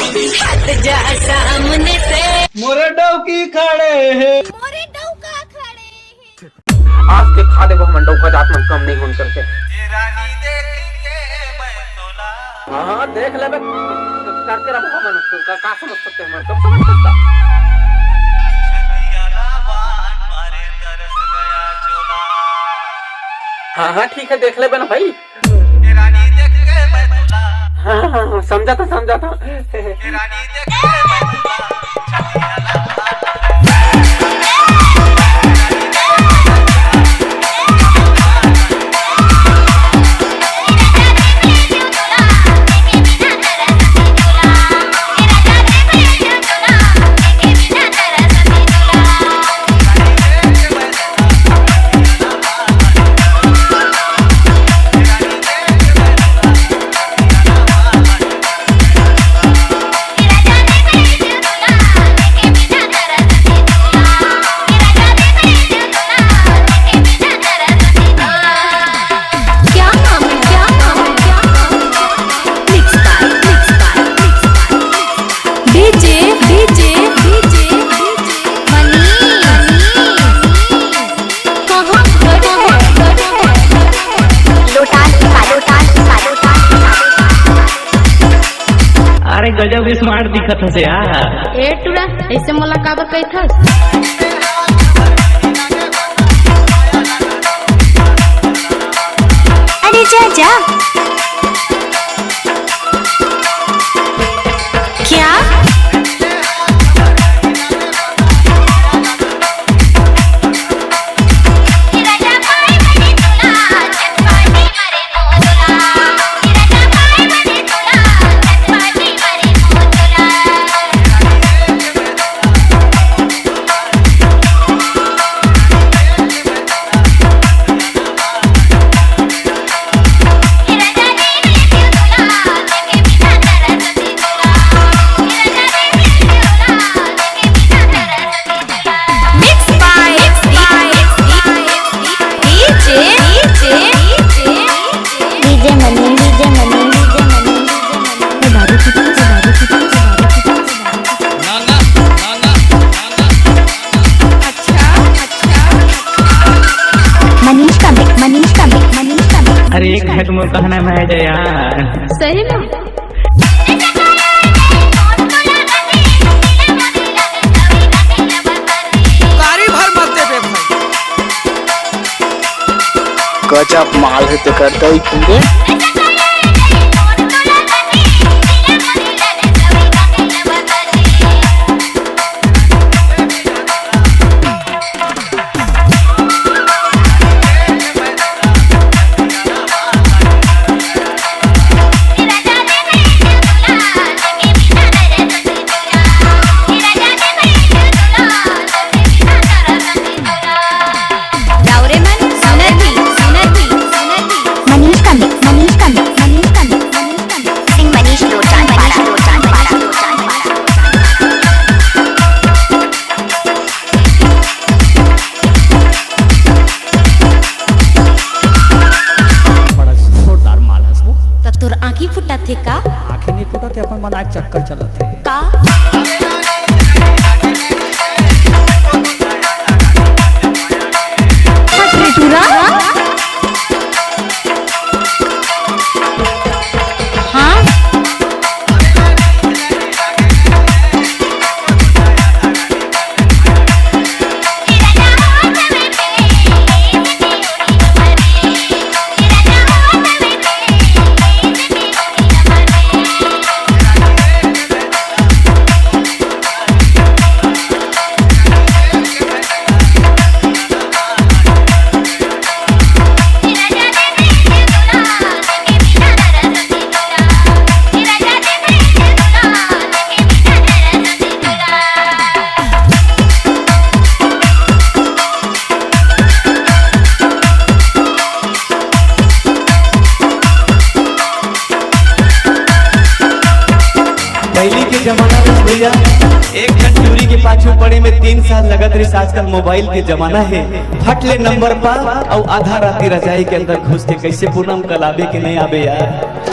हट जा सामने से, मोरे डौकी खड़े हैं, मोरे डौका खड़े हैं। आज के खा दे वो मंडौ का जात मन कम नहीं होन करके। रानी देखेंगे मैं तोला। हाँ देख ले बे करके रहा मन का समझ सकते हैं, कब समझ सकता। मारे तरस गया चोला। हाँ हाँ ठीक है देख ले बे ना भाई। रानी देख के मैं तोला। हाँ हाँ समझा था रानी देख के मैं तोला। अरे गजब स्मार्ट दिखत हसे यार। ए टुरा ऐसे मोला काबर कहथस? अरे जा जा। क्या अरे एक घट में कहना मैं यार। सही में कारी भर मत दे बे भाई। गजब माल है तो करता ही पूरे। आँखी फुटा थे का? आँखें नहीं फुटा थे, अपन मना चक्कर चला थे का? हाँ पहले के जमाना में भैया एक घंटूरी के पाछू पड़े में 3 साल लगत रही। आजकल मोबाइल के जमाना है, फट ले नंबर पर और आधा राती रजाई के अंदर घुस के कैसे पूनम कल आवे के नहीं आवे यार।